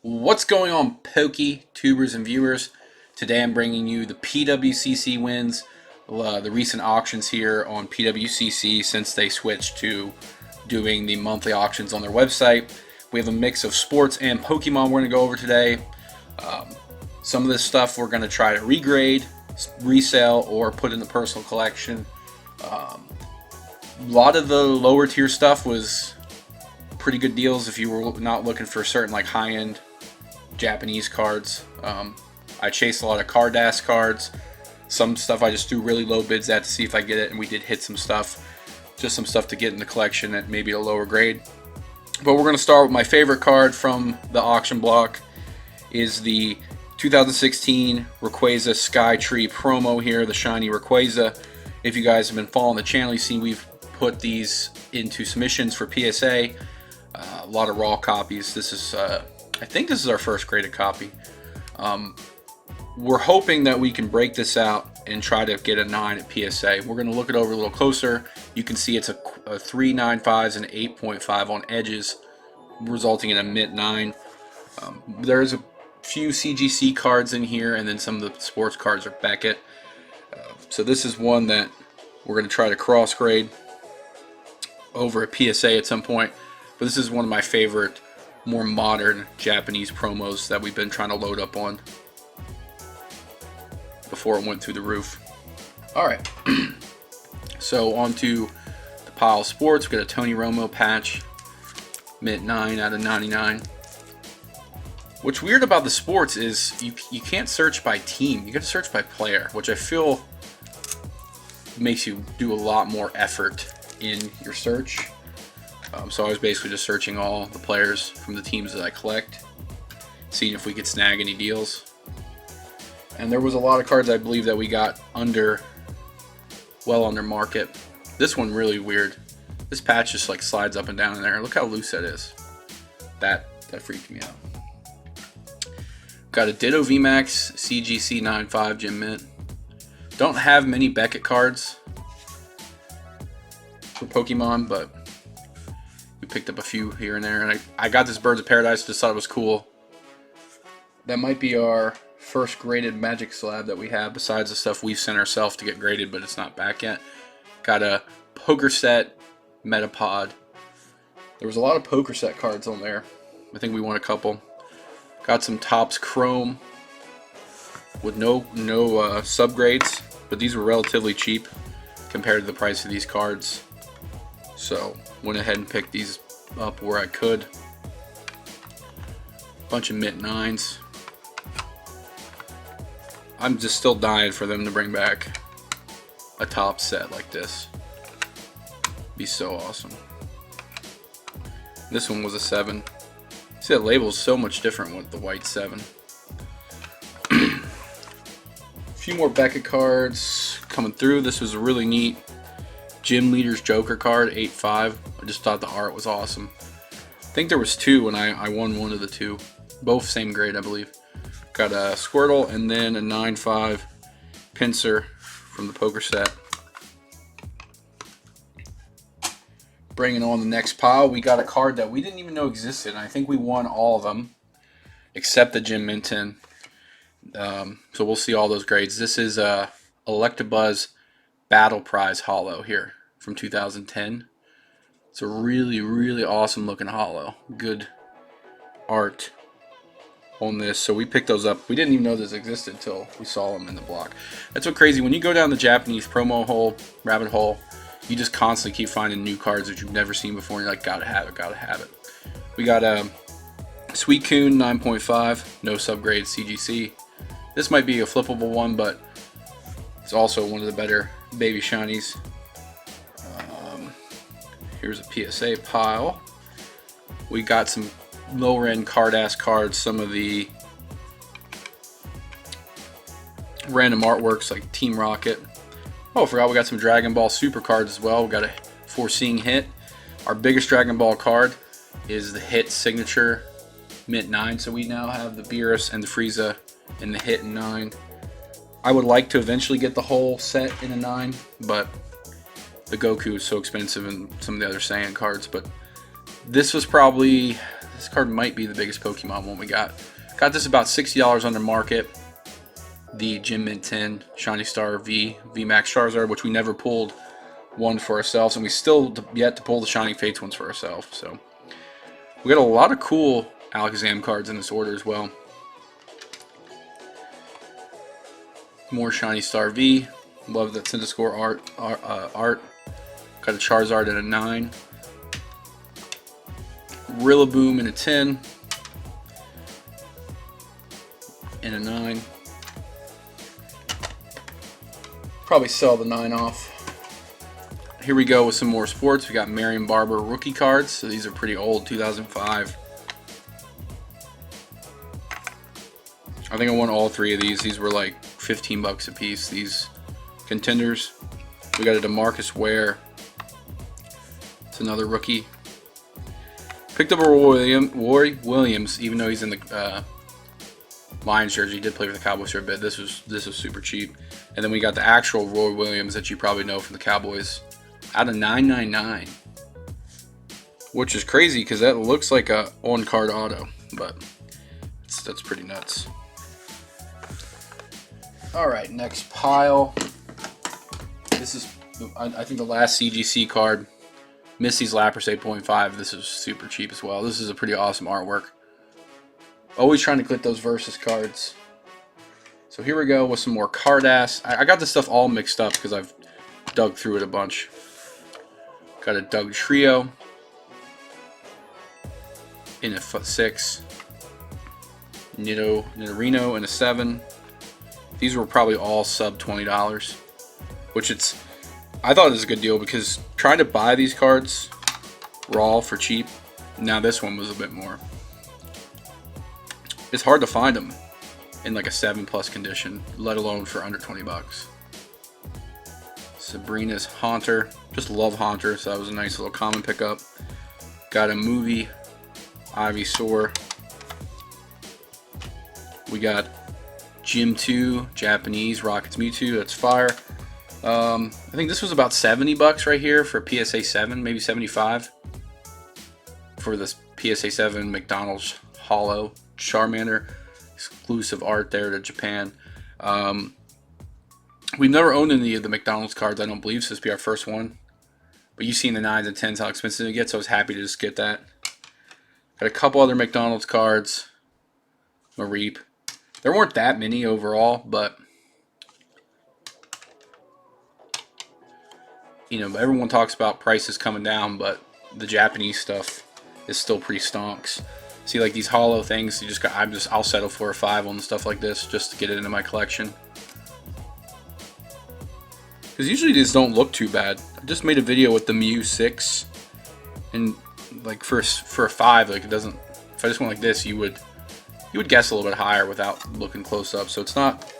What's going on, Pokey tubers and viewers? Today I'm bringing you the PWCC wins, the recent auctions here on PWCC since they switched to doing the monthly auctions on their website. We have a mix of sports and Pokemon we're going to go over today. Some of this stuff we're going to try to regrade, resell, or put in the personal collection. A lot of the lower tier stuff was pretty good deals if you were not looking for certain like high-end Japanese cards. I chased a lot of Cardass cards. Some stuff I just threw really low bids at to see if I get it, and we did hit some stuff. Just some stuff to get in the collection at maybe a lower grade. But we're going to start with my favorite card from the auction block. Is the 2016 Rayquaza Sky Tree promo here, the shiny Rayquaza. If you guys have been following the channel, you see we've put these into submissions for PSA. A lot of raw copies. This is, I think this is our first graded copy. We're hoping that we can break this out and try to get a 9 at PSA. We're going to look it over a little closer. You can see it's a 3.95s and 8.5 on edges, resulting in a mid 9. There's a few CGC cards in here, and then some of the sports cards are Beckett. So this is one that we're going to try to cross grade over a PSA at some point. But this is one of my favorite, more modern Japanese promos that we've been trying to load up on before it went through the roof. Alright, so on to the pile of sports. We've got a Tony Romo patch, mint 9 out of 99. What's weird about the sports is you can't search by team, you got to search by player, which I feel makes you do a lot more effort in your search. So I was basically just searching all the players from the teams that I collect, seeing if we could snag any deals. And there was a lot of cards I believe that we got well under market. This one really weird. This patch just like slides up and down in there. Look how loose that is. That freaked me out. Got a Ditto VMAX CGC 9.5 Gym Mint. Don't have many Beckett cards for Pokemon, but we picked up a few here and there. And I got this Birds of Paradise, just thought it was cool. That might be our first graded Magic Slab that we have, besides the stuff we've sent ourselves to get graded, but it's not back yet. Got a Poker Set Metapod. There was a lot of Poker Set cards on there. I think we won a couple. Got some Topps Chrome with no subgrades, but these were relatively cheap compared to the price of these cards. So went ahead and picked these up where I could. Bunch of mint 9s. I'm just still dying for them to bring back a top set like this. Be so awesome. This one was a 7. See, that label is so much different with the white 7. A few more Beckett cards coming through. This was a really neat Gym Leader's Joker card, 8.5. I just thought the art was awesome. I think there was 2 and I won one of the 2. Both same grade, I believe. Got a Squirtle and then a 9.5 Pinsir from the Poker Set. Bringing on the next pile, we got a card that we didn't even know existed. And I think we won all of them except the Gym Mint 10. So we'll see all those grades. This is a Electabuzz Battle Prize Holo here from 2010. It's a really, really awesome looking holo. Good art on this. So we picked those up. We didn't even know this existed until we saw them in the block. That's what crazy. When you go down the Japanese promo hole, rabbit hole, you just constantly keep finding new cards that you've never seen before. And you're like, gotta have it, gotta have it. We got a Sweet Coon 9.5, no subgrade CGC. This might be a flippable one, but it's also one of the better baby shinies. Here's a PSA pile. We got some lower end Cardass cards, some of the random artworks like Team Rocket. Oh, I forgot we got some Dragon Ball Super cards as well. We got a Foreseeing Hit. Our biggest Dragon Ball card is the Hit Signature Mint 9. So we now have the Beerus and the Frieza in the Hit in 9. I would like to eventually get the whole set in a 9, but the Goku is so expensive and some of the other Saiyan cards. But this was probably This card might be the biggest Pokemon one we got. Got this about $60 on the market. The Gym Mint 10 Shiny Star V Max Charizard, which we never pulled one for ourselves, and we still yet to pull the Shining Fates ones for ourselves. So we got a lot of cool Alakazam cards in this order as well. More Shiny Star V. Love that Centiscore art. Got a Charizard at a 9. Rillaboom in a 10. And a 9. Probably sell the 9 off. Here we go with some more sports. We got Marion Barber rookie cards. So these are pretty old, 2005. I think I won all 3 of these. These were like 15 bucks a piece. These contenders. We got a DeMarcus Ware. It's another rookie. Picked up a Roy Williams, even though he's in the Lions jersey. He did play for the Cowboys for a bit. This was super cheap. And then we got the actual Roy Williams that you probably know from the Cowboys, out of 999, which is crazy because that looks like a on-card auto, but that's pretty nuts. All right, next pile. This is, I think, the last CGC card. Misty's Lapras 8.5. This is super cheap as well. This is a pretty awesome artwork. Always trying to clip those Versus cards. So here we go with some more Cardass. I got this stuff all mixed up because I've dug through it a bunch. Got a Doug Trio in a 6. Nidorino in a 7. These were probably all sub $20, which I thought it was a good deal because trying to buy these cards raw for cheap. Now this one was a bit more. It's hard to find them in like a 7+ condition, let alone for under 20 bucks. Sabrina's Haunter. Just love Haunter, so that was a nice little common pickup. Got a movie Ivysaur. We got Gym 2 Japanese Rockets Mewtwo. That's fire. I think this was about 70 bucks right here for PSA 7, maybe 75 for this PSA 7 McDonald's Hollow Charmander. Exclusive art there to Japan. We've never owned any of the McDonald's cards, I don't believe, so this will be our first one. But you've seen the 9s and 10s, how expensive it gets, so I was happy to just get that. Got a couple other McDonald's cards. Mareep. There weren't that many overall, but you know, everyone talks about prices coming down, but the Japanese stuff is still pretty stonks. See, like these hollow things, I'll settle for a 5 on stuff like this just to get it into my collection. Because usually these don't look too bad. I just made a video with the Mew 6, and like for a 5, like it doesn't. If I just went like this, you would guess a little bit higher without looking close up. So it's not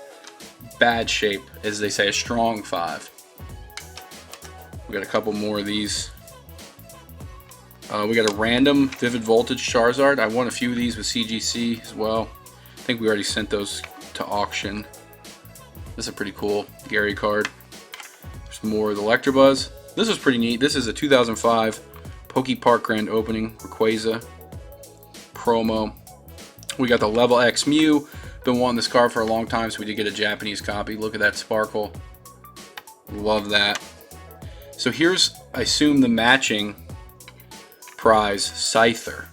bad shape, as they say, a strong 5. We got a couple more of these. We got a random Vivid Voltage Charizard. I won a few of these with CGC as well. I think we already sent those to auction. This is a pretty cool Gary card. There's more of the Electabuzz. This is pretty neat. This is a 2005 Poke Park Grand Opening Rayquaza promo. We got the Level X Mew. Been wanting this card for a long time, so we did get a Japanese copy. Look at that sparkle. Love that. So here's, I assume, the matching prize, Scyther.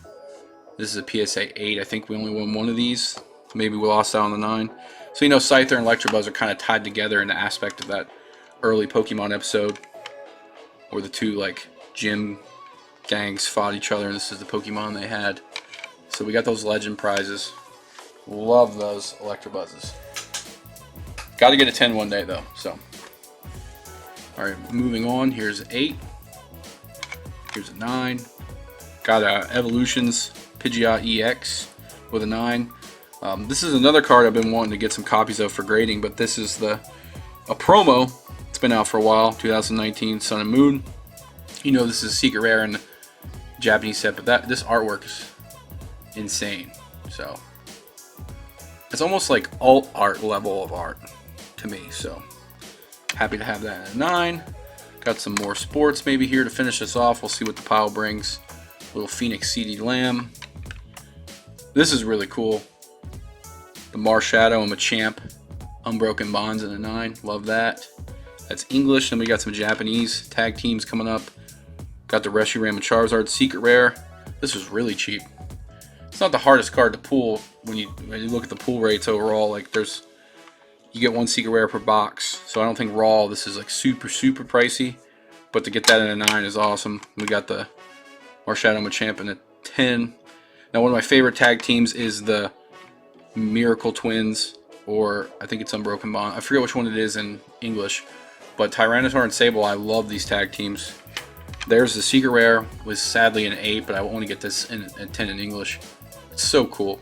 This is a PSA 8. I think we only won one of these. Maybe we lost out on the 9. So you know, Scyther and Electabuzz are kind of tied together in the aspect of that early Pokemon episode where the two like gym gangs fought each other, and this is the Pokemon they had. So we got those legend prizes. Love those Electabuzzes. Got to get a 10 one day though. So, all right, moving on. Here's 8. Here's a 9. Got a Evolutions Pidgeot EX with a 9. This is another card I've been wanting to get some copies of for grading, but this is a promo. It's been out for a while. 2019 Sun and Moon. You know this is a secret rare in the Japanese set, but this artwork is insane. So it's almost like alt art level of art to me. So happy to have that at a 9. Got some more sports maybe here to finish this off. We'll see what the pile brings. Little Phoenix CD Lamb. This is really cool. The Marshadow and Machamp Unbroken Bonds in a 9. Love that. That's English. Then we got some Japanese tag teams coming up. Got the Reshiram and Charizard Secret Rare. This was really cheap. It's not the hardest card to pull when you look at the pull rates overall. Like you get 1 Secret Rare per box. So I don't think raw this is like super pricey. But to get that in a 9 is awesome. We got the Marshadow Machamp in a 10. Now one of my favorite tag teams is the Miracle Twins, or I think it's Unbroken Bond. I forget which one it is in English. But Tyranitar and Sable, I love these tag teams. There's the Secret Rare, was sadly an 8, but I want to get this in a 10 in English. It's so cool.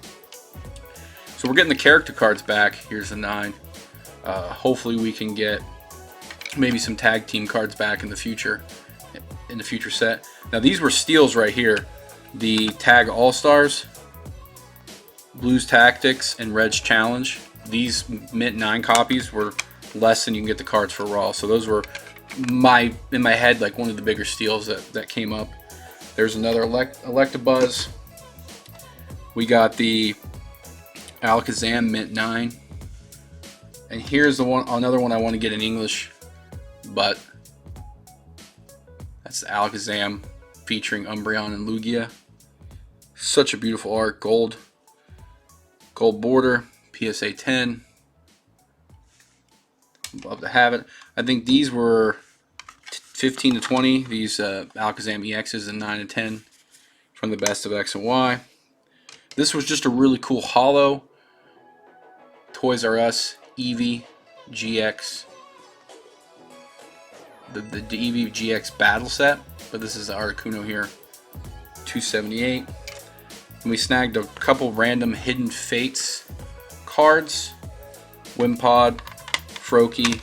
So we're getting the character cards back. Here's the 9. Hopefully we can get maybe some tag team cards back in the future set. Now these were steals right here. The Tag All-Stars, Blues Tactics, and Red's Challenge. These mint 9 copies were less than you can get the cards for raw. So those were in my head like one of the bigger steals that came up. There's another Electabuzz. We got the Alakazam mint 9. And here's another one I want to get in English, but that's the Alakazam featuring Umbreon and Lugia. Such a beautiful art. Gold border, PSA 10. Love to have it. I think these were 15 to 20. These Alakazam EXs in 9 and 10 from the best of X and Y. This was just a really cool holo Toys R Us Eevee GX. The Eevee GX battle set, but this is the Articuno here, 278. And we snagged a couple random Hidden Fates cards, Wimpod, Froakie.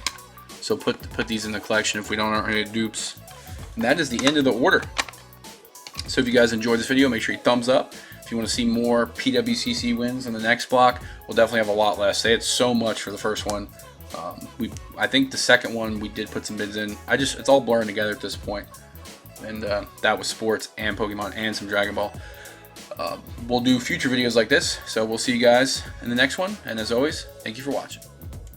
So put these in the collection if we don't have any dupes. And that is the end of the order. So if you guys enjoyed this video, make sure you thumbs up. If you want to see more PWCC wins in the next block, we'll definitely have a lot less. They had so much for the first one. I think the second one we did put some bids in. It's all blurring together at this point. And that was sports and Pokemon and some Dragon Ball. We'll do future videos like this, so we'll see you guys in the next one. And as always, thank you for watching.